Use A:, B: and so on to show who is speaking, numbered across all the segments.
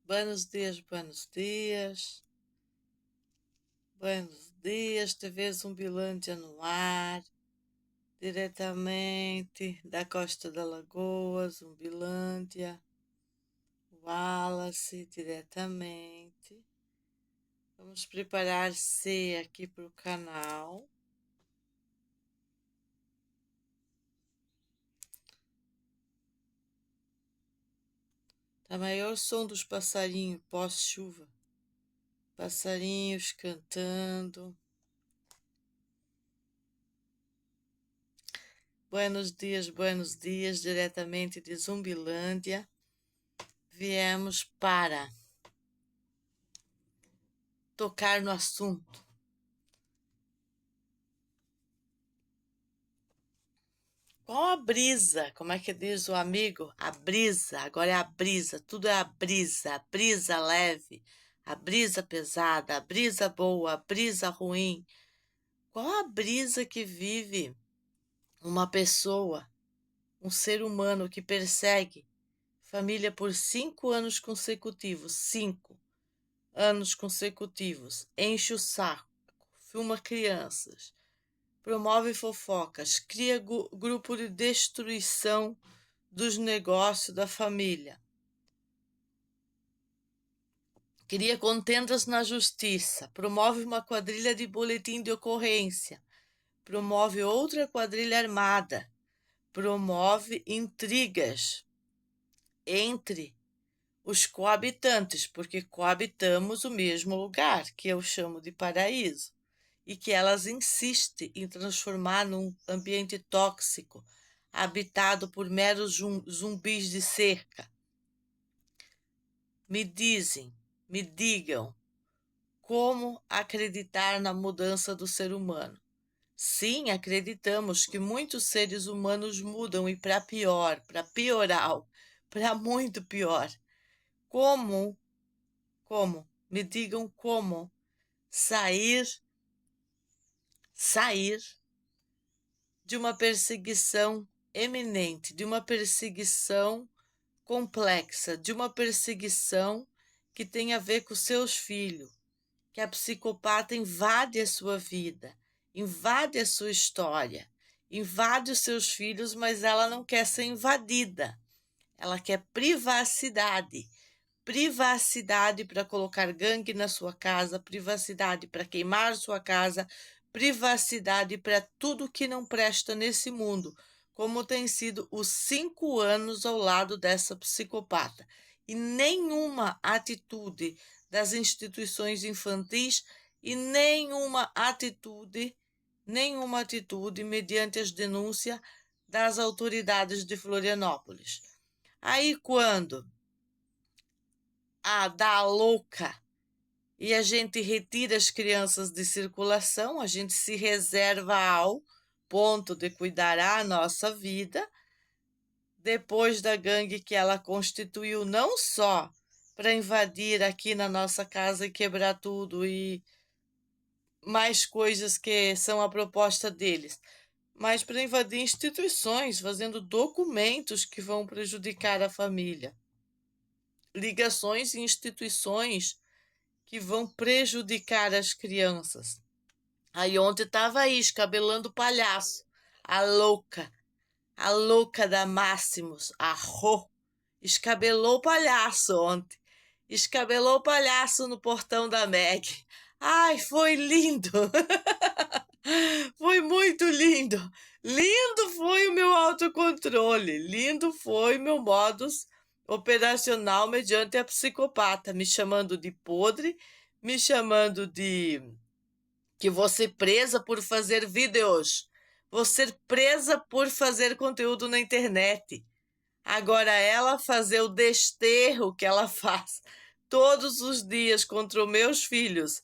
A: Buenos dias, buenos dias. Buenos dias, TV Zumbilândia no ar, diretamente da Costa da Lagoa, Zumbilândia, Wallace, diretamente. Vamos preparar-se aqui para o canal. Tá maior som dos passarinhos pós-chuva. Passarinhos cantando. Buenos dias, diretamente de Zumbilândia. Viemos para tocar no assunto. Qual a brisa? Como é que diz o amigo? A brisa, agora é a brisa, tudo é a brisa leve, a brisa pesada, a brisa boa, a brisa ruim. Qual a brisa que vive uma pessoa, um ser humano que persegue família por 5 anos consecutivos, 5 anos consecutivos, enche o saco, filma crianças, promove fofocas, cria grupo de destruição dos negócios da família, cria contendas na justiça, promove uma quadrilha de boletim de ocorrência, promove outra quadrilha armada, promove intrigas entre os coabitantes, porque coabitamos o mesmo lugar, que eu chamo de paraíso, e que elas insistem em transformar num ambiente tóxico, habitado por meros zumbis de cerca. Me digam, como acreditar na mudança do ser humano? Sim, acreditamos que muitos seres humanos mudam e para pior, para piorar, para muito pior. Como? Me digam como sair de uma perseguição eminente, de uma perseguição complexa, de uma perseguição que tem a ver com seus filhos, que a psicopata invade a sua vida, invade a sua história, invade os seus filhos, mas ela não quer ser invadida. Ela quer privacidade. Privacidade para colocar gangue na sua casa, privacidade para queimar sua casa, privacidade para tudo que não presta nesse mundo, como tem sido os 5 anos ao lado dessa psicopata. E nenhuma atitude das instituições infantis e nenhuma atitude mediante as denúncias das autoridades de Florianópolis. Aí quando dá a louca e a gente retira as crianças de circulação, a gente se reserva ao ponto de cuidar a nossa vida, depois da gangue que ela constituiu, não só para invadir aqui na nossa casa e quebrar tudo e mais coisas que são a proposta deles, mas para invadir instituições, fazendo documentos que vão prejudicar a família. Ligações em instituições que vão prejudicar as crianças. Aí ontem estava aí, escabelando palhaço. A louca da Máximos, a Rô, escabelou o palhaço ontem. Escabelou o palhaço no portão da Meg. Ai, foi lindo! Foi muito lindo! Lindo foi o meu autocontrole, lindo foi meu modus operacional mediante a psicopata, me chamando de podre, me chamando de que vou ser presa por fazer vídeos, vou ser presa por fazer conteúdo na internet. Agora ela fazer o desterro que ela faz todos os dias contra os meus filhos,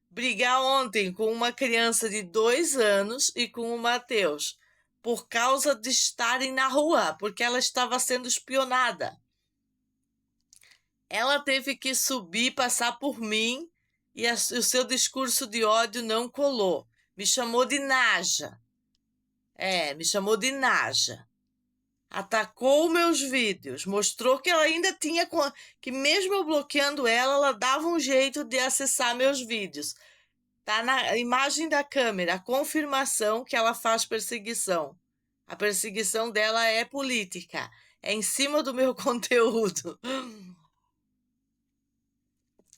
A: brigar ontem com uma criança de 2 anos e com o Matheus, por causa de estarem na rua, porque ela estava sendo espionada. Ela teve que subir, passar por mim, e o seu discurso de ódio não colou. Me chamou de Naja. Me chamou de Naja. atacou meus vídeos, mostrou que ela ainda tinha, que mesmo eu bloqueando ela, ela dava um jeito de acessar meus vídeos. Tá na imagem da câmera, a confirmação que ela faz perseguição. A perseguição dela é política, é em cima do meu conteúdo.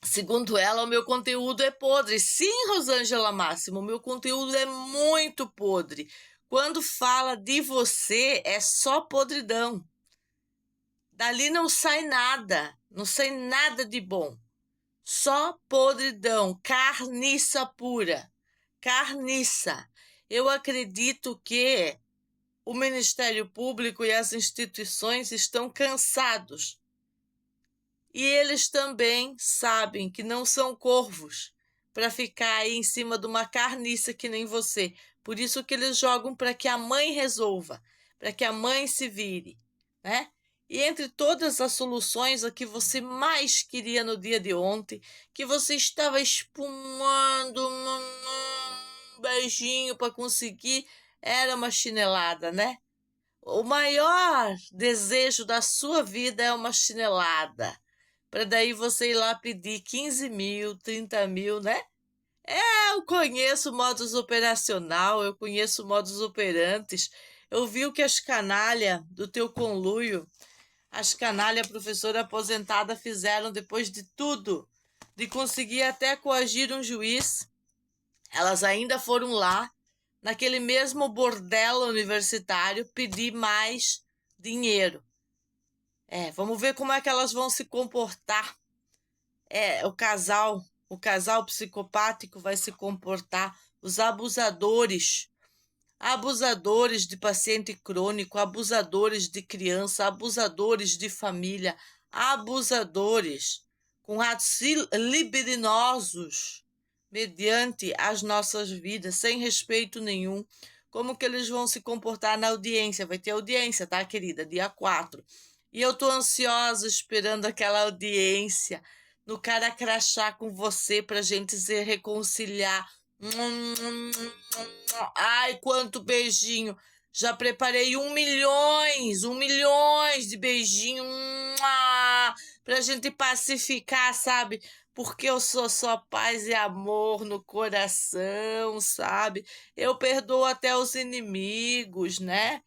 A: Segundo ela, o meu conteúdo é podre. Sim, Rosângela Máximo, o meu conteúdo é muito podre. Quando fala de você, é só podridão. Dali não sai nada, não sai nada de bom. Só podridão, carniça pura. Carniça. Eu acredito que o Ministério Público e as instituições estão cansados. E eles também sabem que não são corvos para ficar aí em cima de uma carniça que nem você. Por isso que eles jogam para que a mãe resolva, para que a mãe se vire, né? E entre todas as soluções, a que você mais queria no dia de ontem, que você estava espumando um beijinho para conseguir, era uma chinelada, né? O maior desejo da sua vida é uma chinelada. Para daí você ir lá pedir 15 mil, 30 mil, né? Eu conheço modus operacional, eu conheço modus operantes. Eu vi o que as canalhas do teu conluio, as canalhas professora aposentada fizeram depois de tudo, de conseguir até coagir um juiz. Elas ainda foram lá, naquele mesmo bordel universitário, pedir mais dinheiro. Vamos ver como é que elas vão se comportar. O casal psicopático vai se comportar, os abusadores de paciente crônico, abusadores de criança, abusadores de família, abusadores com atos libidinosos mediante as nossas vidas, sem respeito nenhum. Como que eles vão se comportar na audiência? Vai ter audiência, tá, querida? Dia 4. E eu tô ansiosa esperando aquela audiência no cara crachá com você pra gente se reconciliar. Ai, quanto beijinho. Já preparei 1 milhões de beijinho pra gente pacificar, sabe? Porque eu sou só paz e amor no coração, sabe? Eu perdoo até os inimigos, né?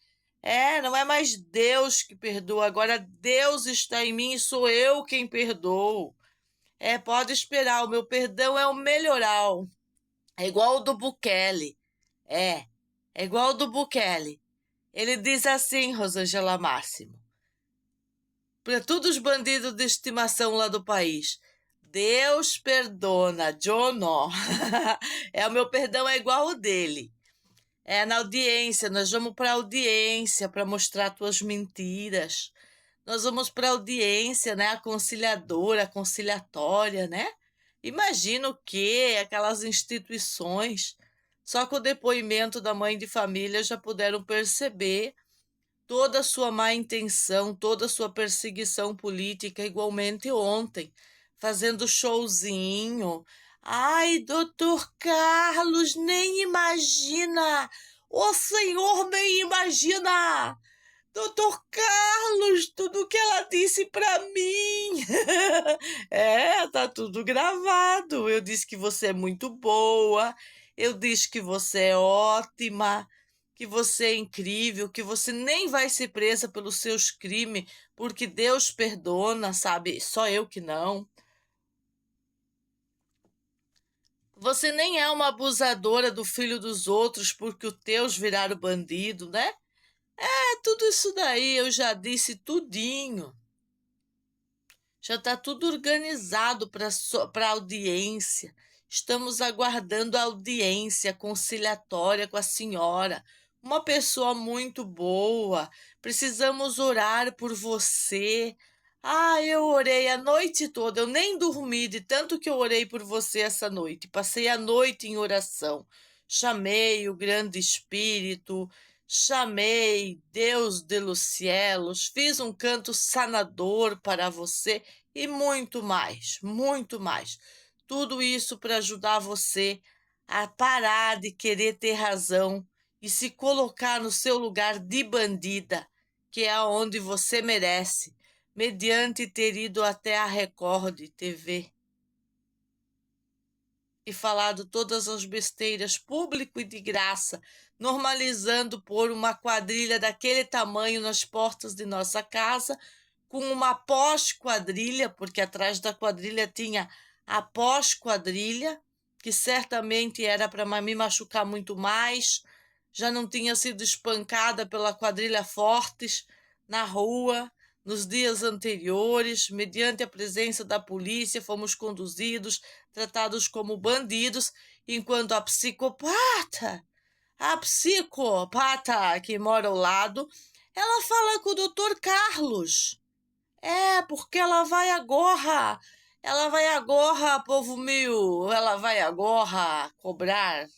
A: Não é mais Deus que perdoa, agora Deus está em mim e sou eu quem perdoo. Pode esperar, o meu perdão é o melhoral. É igual o do Bukele. É, é igual o do Bukele. Ele diz assim, Rosângela Máximo, para todos os bandidos de estimação lá do país: Deus perdona, eu não. O meu perdão é igual o dele. Na audiência, nós vamos para audiência para mostrar tuas mentiras. Nós vamos para audiência, né? A conciliadora, a conciliatória, né? Imagina o quê? Aquelas instituições. Só com o depoimento da mãe de família já puderam perceber toda a sua má intenção, toda a sua perseguição política, igualmente ontem, fazendo showzinho. Ai, doutor Carlos, nem imagina! O senhor nem imagina! Doutor Carlos, tudo que ela disse para mim. Tá tudo gravado. Eu disse que você é muito boa. Eu disse que você é ótima, que você é incrível, que você nem vai ser presa pelos seus crimes, porque Deus perdona, sabe? Só eu que não. Você nem é uma abusadora do filho dos outros porque os teus viraram bandido, né? Tudo isso daí eu já disse tudinho. Já está tudo organizado para audiência. Estamos aguardando a audiência conciliatória com a senhora. Uma pessoa muito boa. Precisamos orar por você. Eu orei a noite toda. Eu nem dormi de tanto que eu orei por você essa noite. Passei a noite em oração. Chamei o grande Espírito. Chamei Deus de los cielos, fiz um canto sanador para você e muito mais, muito mais. Tudo isso para ajudar você a parar de querer ter razão e se colocar no seu lugar de bandida que é onde você merece, mediante ter ido até a Record TV e falado todas as besteiras, público e de graça, normalizando pôr uma quadrilha daquele tamanho nas portas de nossa casa, com uma pós-quadrilha, porque atrás da quadrilha tinha a pós-quadrilha, que certamente era para me machucar muito mais, já não tinha sido espancada pela quadrilha Fortes na rua. Nos dias anteriores, mediante a presença da polícia, fomos conduzidos, tratados como bandidos, enquanto a psicopata que mora ao lado, ela fala com o doutor Carlos. É, porque ela vai agora, povo meu, ela vai agora cobrar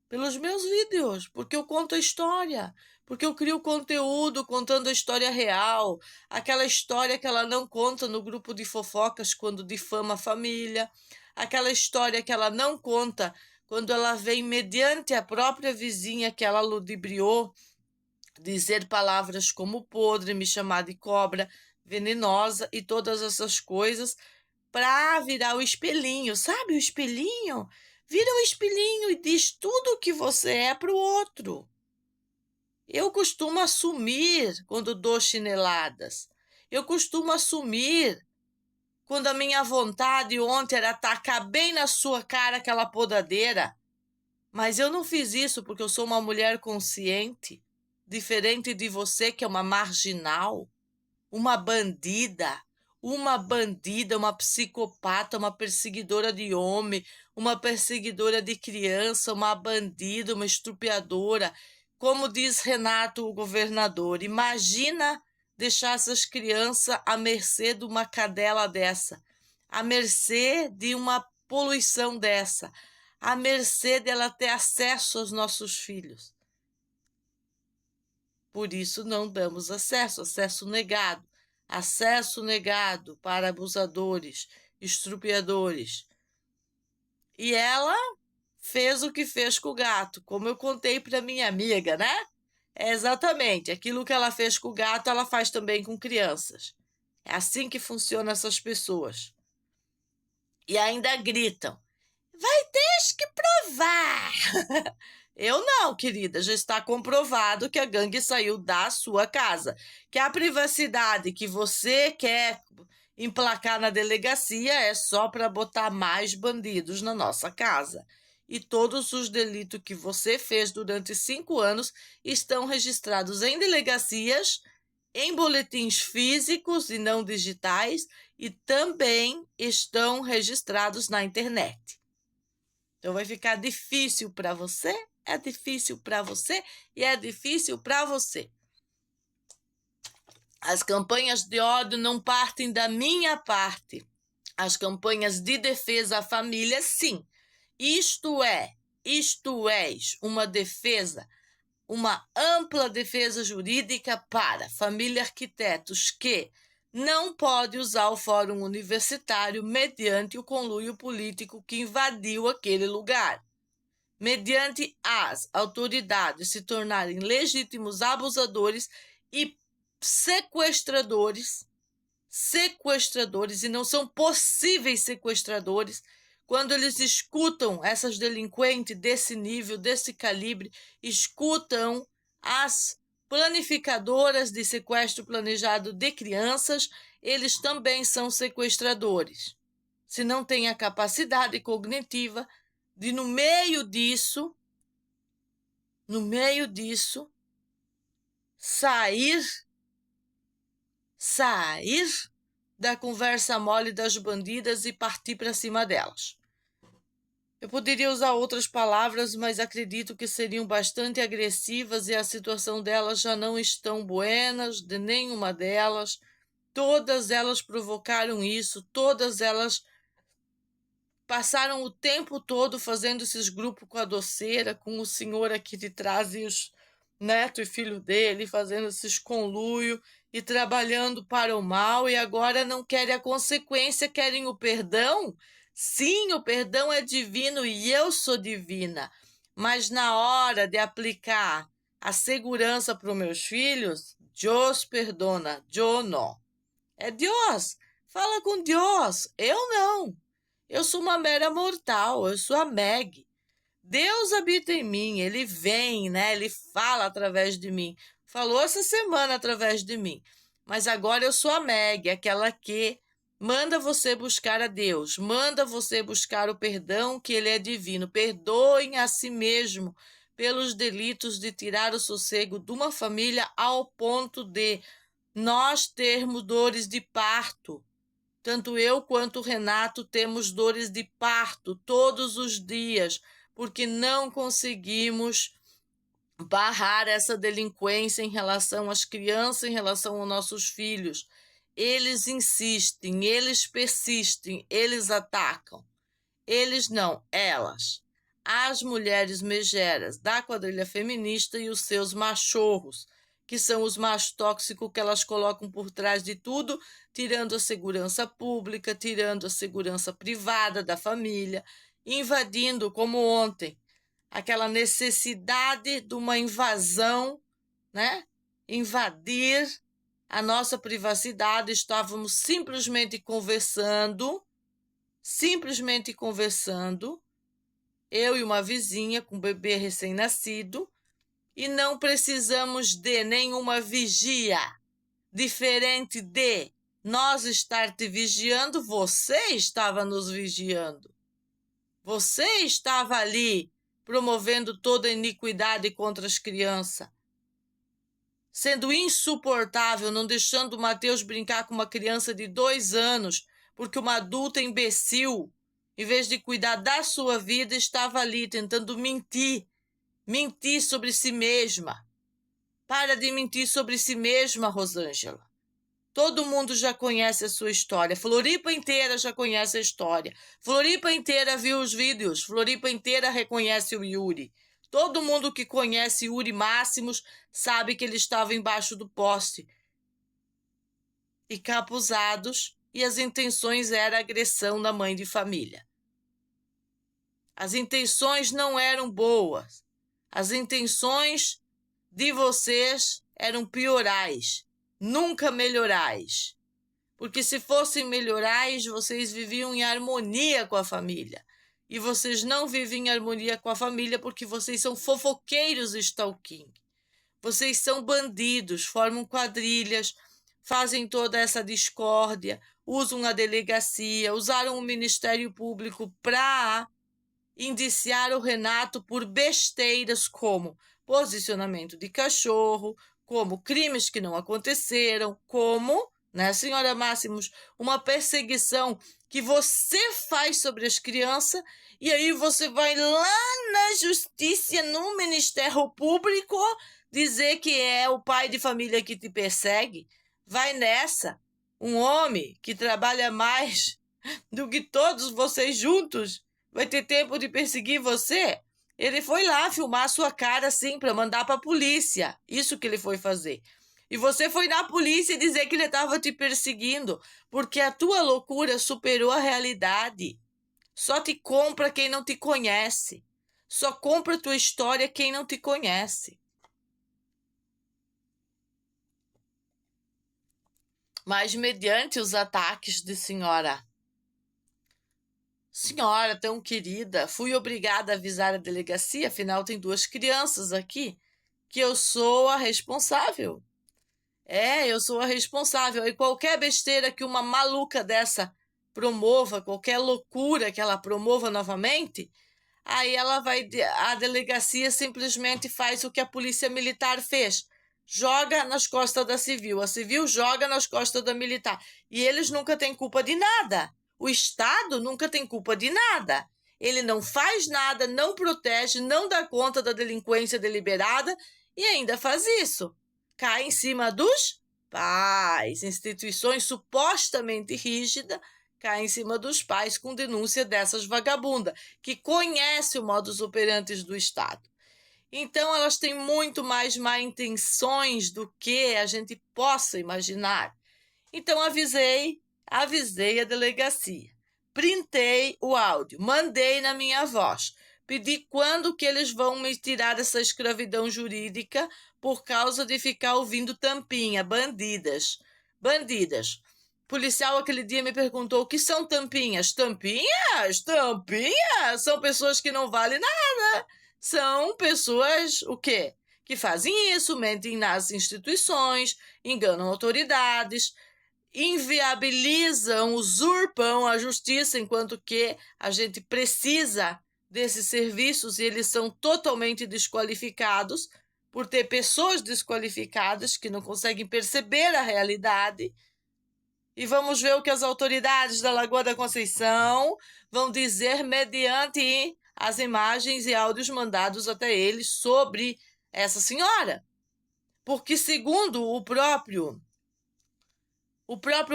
A: pelos meus vídeos, porque eu conto a história, porque eu crio conteúdo contando a história real, aquela história que ela não conta no grupo de fofocas quando difama a família, aquela história que ela não conta quando ela vem mediante a própria vizinha que ela ludibriou, dizer palavras como podre, me chamar de cobra, venenosa e todas essas coisas, para virar o espelhinho, sabe o espelhinho? Vira o espelhinho e diz tudo o que você é para o outro. Eu costumo assumir quando dou chineladas. Eu costumo assumir quando a minha vontade ontem era atacar bem na sua cara aquela podadeira. Mas eu não fiz isso porque eu sou uma mulher consciente, diferente de você que é uma marginal, uma bandida, uma psicopata, uma perseguidora de homem, uma perseguidora de criança, uma bandida, uma estrupiadora. Como diz Renato, o governador, imagina deixar essas crianças à mercê de uma cadela dessa, à mercê de uma poluição dessa, à mercê dela ter acesso aos nossos filhos. Por isso não damos acesso negado para abusadores, estrupiadores. E ela fez o que fez com o gato, como eu contei para minha amiga, né? É exatamente aquilo que ela fez com o gato, ela faz também com crianças. É assim que funcionam essas pessoas. E ainda gritam: vai ter que provar. Eu não, querida, já está comprovado que a gangue saiu da sua casa, que a privacidade que você quer emplacar na delegacia é só para botar mais bandidos na nossa casa. E todos os delitos que você fez durante 5 anos estão registrados em delegacias, em boletins físicos e não digitais, e também estão registrados na internet. Então vai ficar difícil para você, é difícil para você e é difícil para você. As campanhas de ódio não partem da minha parte. As campanhas de defesa à família, sim. Isto é uma defesa, uma ampla defesa jurídica para família arquitetos que não pode usar o fórum universitário mediante o conluio político que invadiu aquele lugar. Mediante as autoridades se tornarem legítimos abusadores e sequestradores, e não são possíveis sequestradores, quando eles escutam essas delinquentes desse nível, desse calibre, escutam as planificadoras de sequestro planejado de crianças, eles também são sequestradores. Se não têm a capacidade cognitiva de, no meio disso, sair da conversa mole das bandidas e partir para cima delas. Eu poderia usar outras palavras, mas acredito que seriam bastante agressivas e a situação delas já não estão buenas, de nenhuma delas. Todas elas provocaram isso, todas elas passaram o tempo todo fazendo esses grupos com a doceira, com o senhor aqui de trás e os neto e filho dele, fazendo esses conluio e trabalhando para o mal, e agora não querem a consequência, querem o perdão. Sim, o perdão é divino e eu sou divina, mas na hora de aplicar a segurança para os meus filhos, Deus perdona, yo no. É Deus, fala com Deus, eu não. Eu sou uma mera mortal, eu sou a Meg. Deus habita em mim, ele vem, né? Ele fala através de mim. Falou essa semana através de mim. Mas agora eu sou a Meg, aquela que manda você buscar a Deus, manda você buscar o perdão, que ele é divino. Perdoem a si mesmo pelos delitos de tirar o sossego de uma família ao ponto de nós termos dores de parto. Tanto eu quanto o Renato temos dores de parto todos os dias, porque não conseguimos barrar essa delinquência em relação às crianças, em relação aos nossos filhos. Eles insistem, eles persistem, eles atacam. Eles não, elas. As mulheres megeras da quadrilha feminista e os seus machorros, que são os mais tóxicos que elas colocam por trás de tudo, tirando a segurança pública, tirando a segurança privada da família, invadindo, como ontem, aquela necessidade de uma invasão, né? Invadir a nossa privacidade. Estávamos simplesmente conversando, eu e uma vizinha com um bebê recém-nascido, e não precisamos de nenhuma vigia, diferente de nós estar te vigiando, você estava nos vigiando. Você estava ali promovendo toda a iniquidade contra as crianças, sendo insuportável, não deixando o Mateus brincar com uma criança de 2 anos, porque uma adulta imbecil, em vez de cuidar da sua vida, estava ali tentando mentir sobre si mesma. Para de mentir sobre si mesma, Rosângela. Todo mundo já conhece a sua história. Floripa inteira já conhece a história. Floripa inteira viu os vídeos. Floripa inteira reconhece o Yuri. Todo mundo que conhece Yuri Máximos sabe que ele estava embaixo do poste e capuzados, e as intenções eram agressão da mãe de família. As intenções não eram boas. As intenções de vocês eram piorais, nunca melhorais. Porque se fossem melhorais, vocês viviam em harmonia com a família. E vocês não vivem em harmonia com a família porque vocês são fofoqueiros stalking. Vocês são bandidos, formam quadrilhas, fazem toda essa discórdia, usam a delegacia, usaram o Ministério Público para indiciar o Renato por besteiras como posicionamento de cachorro, como crimes que não aconteceram, como, né, senhora Máximos, uma perseguição que você faz sobre as crianças, e aí você vai lá na justiça, no Ministério Público, dizer que é o pai de família que te persegue. Vai nessa. Um homem que trabalha mais do que todos vocês juntos vai ter tempo de perseguir você? Ele foi lá filmar a sua cara assim para mandar para a polícia. Isso que ele foi fazer. E você foi na polícia dizer que ele estava te perseguindo, porque a tua loucura superou a realidade. Só te compra quem não te conhece. Só compra tua história quem não te conhece. Mas mediante os ataques de senhora tão querida, fui obrigada a avisar a delegacia, afinal tem 2 crianças aqui, que eu sou a responsável. Eu sou a responsável. E qualquer besteira que uma maluca dessa promova, qualquer loucura que ela promova novamente, aí a delegacia simplesmente faz o que a polícia militar fez. Joga nas costas da civil. A civil joga nas costas da militar. E eles nunca têm culpa de nada. O Estado nunca tem culpa de nada. Ele não faz nada, não protege, não dá conta da delinquência deliberada e ainda faz isso. Cai em cima dos pais. Instituições supostamente rígidas caem em cima dos pais com denúncia dessas vagabundas, que conhecem o modus operandi do Estado. Então, elas têm muito mais má intenções do que a gente possa imaginar. Então, avisei a delegacia. Printei o áudio, mandei na minha voz. Pedi quando que eles vão me tirar essa escravidão jurídica, por causa de ficar ouvindo tampinha, bandidas. Bandidas. O policial aquele dia me perguntou: o que são tampinhas? Tampinhas? Tampinhas? São pessoas que não valem nada. São pessoas, o quê? Que fazem isso, mentem nas instituições, enganam autoridades, inviabilizam, usurpam a justiça, enquanto que a gente precisa desses serviços e eles são totalmente desqualificados por ter pessoas desqualificadas que não conseguem perceber a realidade. E vamos ver o que as autoridades da Lagoa da Conceição vão dizer mediante as imagens e áudios mandados até eles sobre essa senhora. Porque, segundo o próprio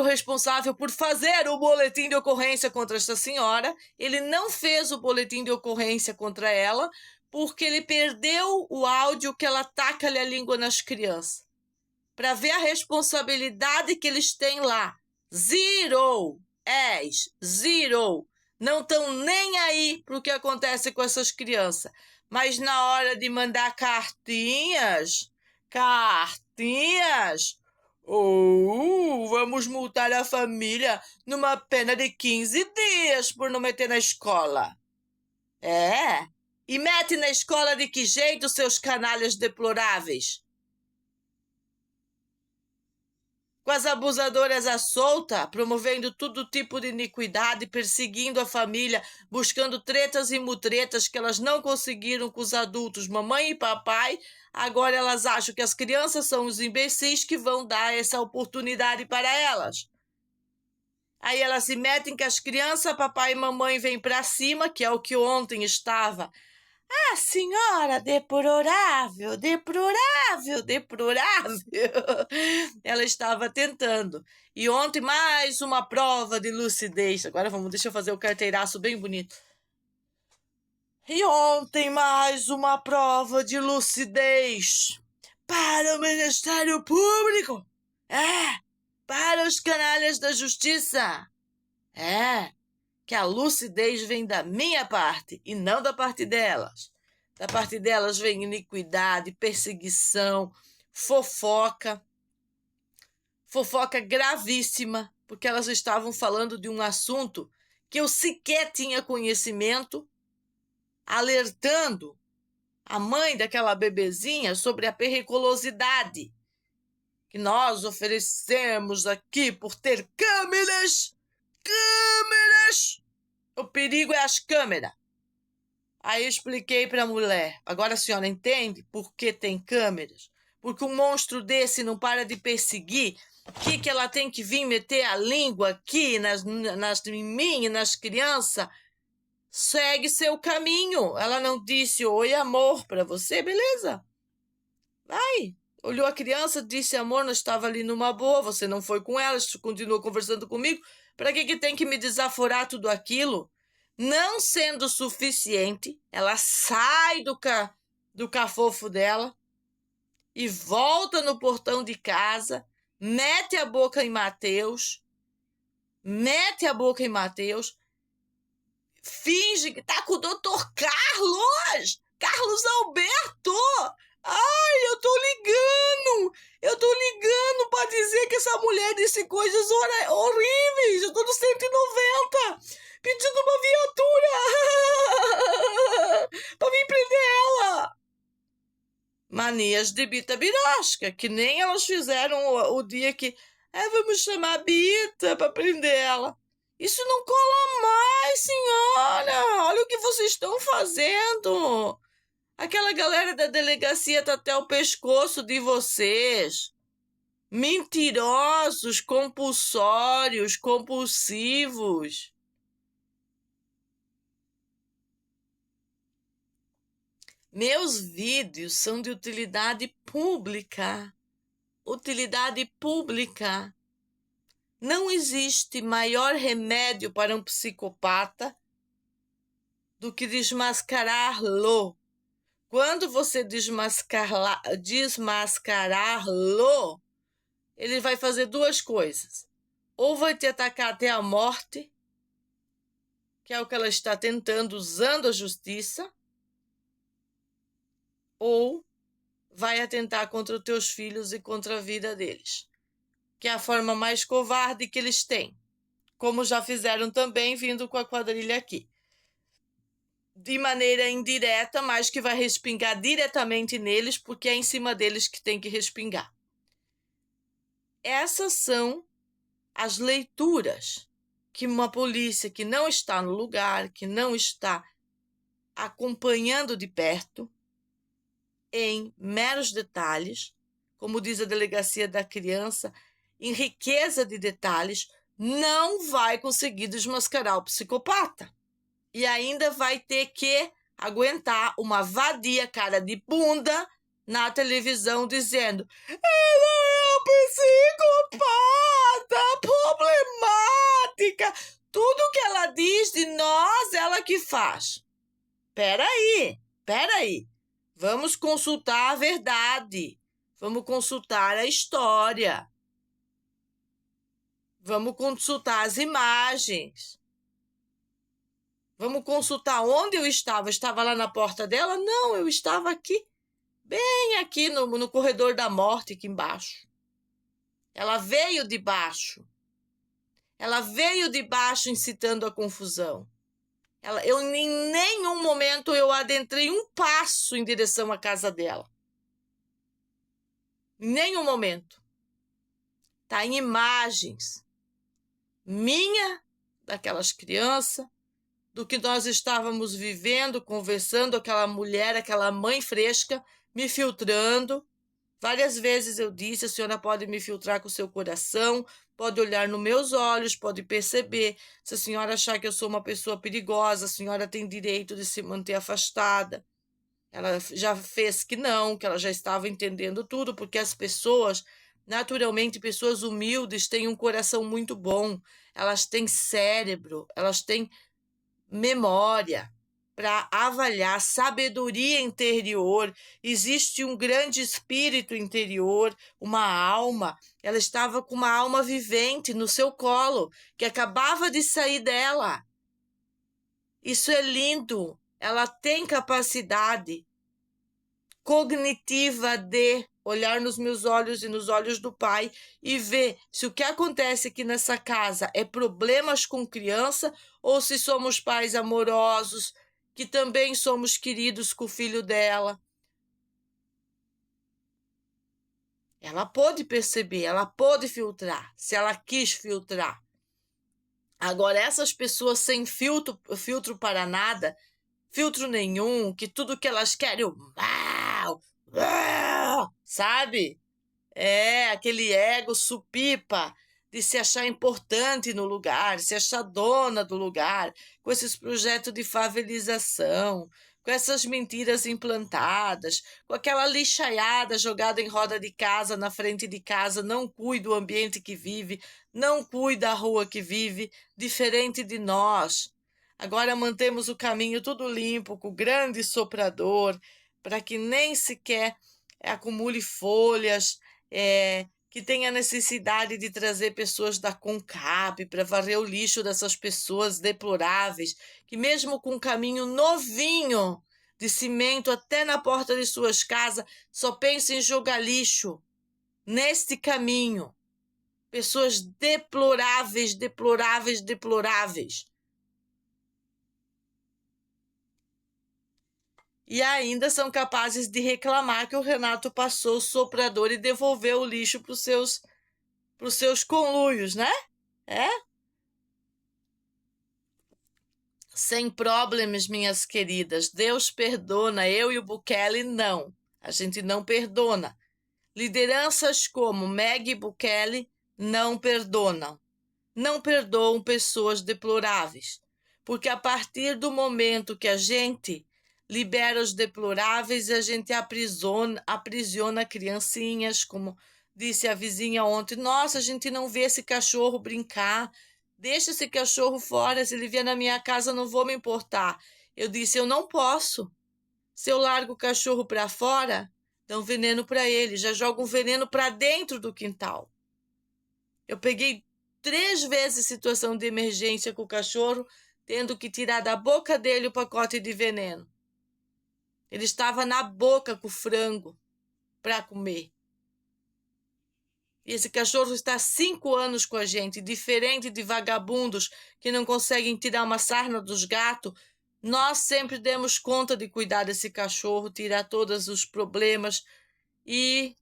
A: responsável por fazer o boletim de ocorrência contra esta senhora, ele não fez o boletim de ocorrência contra ela porque ele perdeu o áudio que ela taca-lhe a língua nas crianças. Para ver a responsabilidade que eles têm lá. Zero. Zero. Não estão nem aí para o que acontece com essas crianças. Mas na hora de mandar cartinhas, vamos multar a família numa pena de 15 dias por não meter na escola. É? E mete na escola de que jeito, seus canalhas deploráveis? Com as abusadoras à solta, promovendo todo tipo de iniquidade, perseguindo a família, buscando tretas e mutretas que elas não conseguiram com os adultos, mamãe e papai. Agora elas acham que as crianças são os imbecis que vão dar essa oportunidade para elas. Aí elas se metem com as crianças, papai e mamãe vêm para cima, que é o que ontem estava. Ah, senhora, deplorável, deplorável, deplorável. Ela estava tentando. E ontem mais uma prova de lucidez. Agora deixa eu fazer o carteiraço bem bonito. E ontem mais uma prova de lucidez para o Ministério Público. Para os canalhas da justiça. Que a lucidez vem da minha parte e não da parte delas. Da parte delas vem iniquidade, perseguição, fofoca gravíssima, porque elas estavam falando de um assunto que eu sequer tinha conhecimento, alertando a mãe daquela bebezinha sobre a periculosidade que nós oferecemos aqui por ter câmeras. O perigo é as câmeras. Aí eu expliquei para a mulher. Agora a senhora entende por que tem câmeras? Porque um monstro desse não para de perseguir. Que ela tem que vir meter a língua aqui em mim e nas crianças? Segue seu caminho. Ela não disse oi, amor, para você, beleza? Vai. Olhou a criança, disse amor, não estava ali numa boa, você não foi com ela, continuou conversando comigo. Para que tem que me desaforar tudo aquilo? Não sendo suficiente, ela sai do cafofo dela e volta no portão de casa, mete a boca em Mateus, finge que tá com o doutor Carlos Alberto. Ai, eu tô ligando para dizer que essa mulher disse coisas horríveis. Eu tô no 190, pedindo uma viatura para vir prender ela. Manias de Bita Birosca, que nem elas fizeram o dia que vamos chamar a Bita para prender ela. Isso não cola mais, senhora. Olha o que vocês estão fazendo. Aquela galera da delegacia tá até o pescoço de vocês. Mentirosos, compulsórios, compulsivos. Meus vídeos são de utilidade pública. Utilidade pública. Não existe maior remédio para um psicopata do que desmascará-lo. Quando você desmascará-lo, ele vai fazer duas coisas. Ou vai te atacar até a morte, que é o que ela está tentando usando a justiça, ou vai atentar contra os teus filhos e contra a vida deles, que é a forma mais covarde que eles têm, como já fizeram também vindo com a quadrilha aqui. De maneira indireta, mas que vai respingar diretamente neles, porque é em cima deles que tem que respingar. Essas são as leituras que uma polícia que não está no lugar, que não está acompanhando de perto, em meros detalhes, como diz a Delegacia da Criança, em riqueza de detalhes, não vai conseguir desmascarar o psicopata. E ainda vai ter que aguentar uma vadia cara de bunda na televisão dizendo: ela é uma psicopata problemática. Tudo que ela diz de nós, ela que faz. Peraí. Vamos consultar a verdade. Vamos consultar a história. Vamos consultar as imagens. Vamos consultar onde eu estava. Eu estava lá na porta dela? Não, eu estava aqui. Bem aqui no corredor da morte, aqui embaixo. Ela veio de baixo. Ela veio de baixo incitando a confusão. Em nenhum momento eu adentrei um passo em direção à casa dela. Em nenhum momento. Tá em imagens. Minha, daquelas crianças, do que nós estávamos vivendo, conversando, aquela mulher, aquela mãe fresca, me filtrando. Várias vezes eu disse: a senhora pode me filtrar com o seu coração, pode olhar nos meus olhos, pode perceber. Se a senhora achar que eu sou uma pessoa perigosa, a senhora tem direito de se manter afastada. Ela já fez que não, que ela já estava entendendo tudo, porque as pessoas, naturalmente, pessoas humildes, têm um coração muito bom, elas têm cérebro, elas têm memória para avaliar sabedoria interior. Existe um grande espírito interior, uma alma. Ela estava com uma alma vivente no seu colo, que acabava de sair dela. Isso é lindo. Ela tem capacidade cognitiva de olhar nos meus olhos e nos olhos do pai e ver se o que acontece aqui nessa casa é problemas com criança ou se somos pais amorosos, que também somos queridos com o filho dela. Ela pôde perceber, ela pôde filtrar, se ela quis filtrar. Agora, essas pessoas sem filtro para nada, filtro nenhum, que tudo que elas querem, sabe? É, aquele ego supipa de se achar importante no lugar, se achar dona do lugar, com esses projetos de favelização, com essas mentiras implantadas, com aquela lixaiada jogada em roda de casa, na frente de casa, não cuida do ambiente que vive, não cuida da rua que vive, diferente de nós. Agora mantemos o caminho tudo limpo, com o grande soprador, para que nem sequer acumule folhas, que tenha necessidade de trazer pessoas da CONCAP para varrer o lixo dessas pessoas deploráveis, que mesmo com um caminho novinho de cimento até na porta de suas casas, só pensam em jogar lixo neste caminho. Pessoas deploráveis. E ainda são capazes de reclamar que o Renato passou o soprador e devolveu o lixo para os seus conluios, né? É? Sem problemas, minhas queridas. Deus perdona, eu e o Bukele não. A gente não perdona. Lideranças como Meg e Bukele não perdonam. Não perdoam pessoas deploráveis. Porque a partir do momento que a gente libera os deploráveis, a gente aprisiona criancinhas, como disse a vizinha ontem. Nossa, a gente não vê esse cachorro brincar. Deixa esse cachorro fora, se ele vier na minha casa, não vou me importar. Eu disse: eu não posso. Se eu largo o cachorro para fora, dão veneno para ele, já jogam veneno para dentro do quintal. Eu peguei 3 vezes situação de emergência com o cachorro, tendo que tirar da boca dele o pacote de veneno. Ele estava na boca com o frango. para comer. E esse cachorro está há 5 anos com a gente, diferente de vagabundos que não conseguem tirar uma sarna dos gatos. Nós sempre demos conta de cuidar desse cachorro, tirar todos os problemas e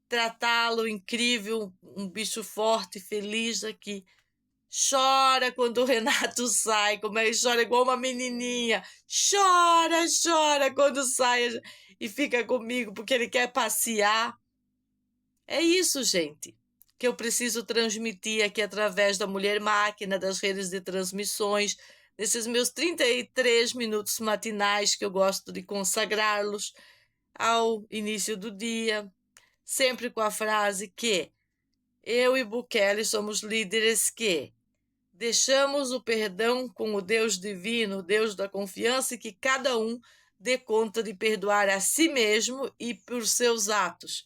A: tratá-lo incrível, um bicho forte, feliz aqui. Chora quando o Renato sai, como ele chora igual uma menininha. Chora, chora quando sai e fica comigo porque ele quer passear. É isso, gente, que eu preciso transmitir aqui através da Mulher Máquina, das redes de transmissões, nesses meus 33 minutos matinais que eu gosto de consagrá-los ao início do dia, sempre com a frase que eu e Bukele somos líderes que deixamos o perdão com o Deus divino, o Deus da confiança, e que cada um dê conta de perdoar a si mesmo e por seus atos.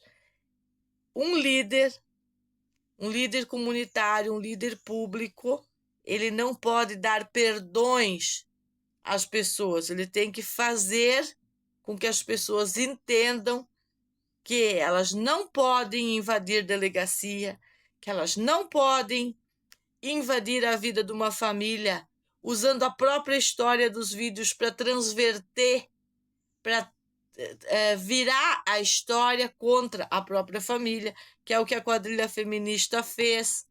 A: Um líder comunitário, um líder público, ele não pode dar perdões às pessoas, ele tem que fazer com que as pessoas entendam que elas não podem invadir delegacia, que elas não podem invadir a vida de uma família usando a própria história dos vídeos para transverter, para virar a história contra a própria família, que é o que a quadrilha feminista fez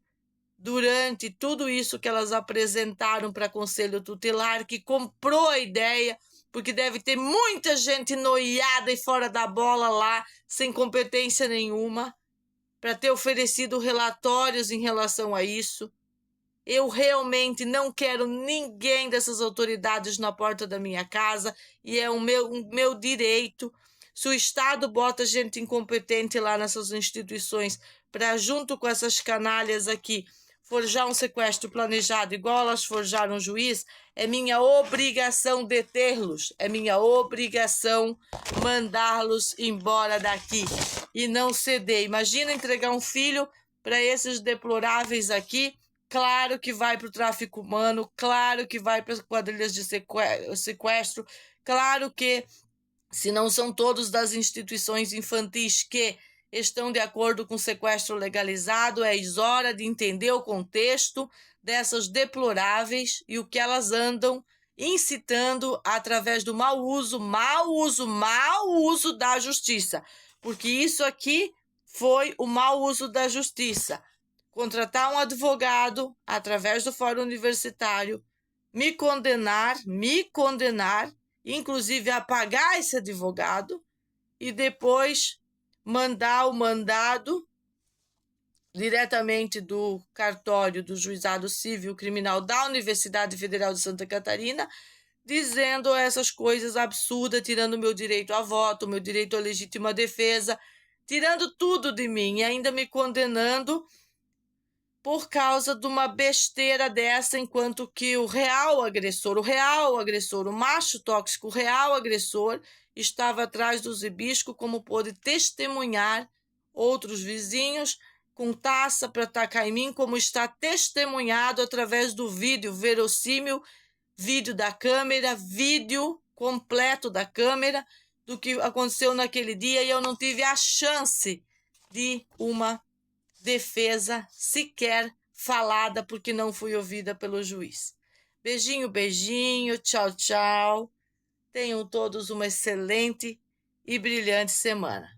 A: durante tudo isso que elas apresentaram para Conselho Tutelar, que comprou a ideia, porque deve ter muita gente noiada e fora da bola lá, sem competência nenhuma, para ter oferecido relatórios em relação a isso. Eu realmente não quero ninguém dessas autoridades na porta da minha casa e é um meu direito. Se o Estado bota gente incompetente lá nessas instituições para, junto com essas canalhas aqui, forjar um sequestro planejado igual elas forjaram o juiz, é minha obrigação detê-los, é minha obrigação mandá-los embora daqui e não ceder. Imagina entregar um filho para esses deploráveis aqui. Claro que vai para o tráfico humano, claro que vai para as quadrilhas de sequestro, claro que, se não são todos das instituições infantis que estão de acordo com o sequestro legalizado, é hora de entender o contexto dessas deploráveis e o que elas andam incitando através do mau uso da justiça, porque isso aqui foi o mau uso da justiça. Contratar um advogado através do Fórum Universitário, me condenar, inclusive a pagar esse advogado e depois mandar o mandado diretamente do cartório do Juizado Civil Criminal da Universidade Federal de Santa Catarina, dizendo essas coisas absurdas, tirando meu direito a voto, meu direito à legítima defesa, tirando tudo de mim e ainda me condenando por causa de uma besteira dessa, enquanto que o real agressor, o macho tóxico, o real agressor, estava atrás do Zibisco, como pôde testemunhar outros vizinhos com taça para atacar em mim, como está testemunhado através do vídeo verossímil, vídeo da câmera, vídeo completo da câmera do que aconteceu naquele dia, e eu não tive a chance de uma defesa sequer falada porque não fui ouvida pelo juiz. Beijinho, beijinho, tchau, tchau. Tenham todos uma excelente e brilhante semana.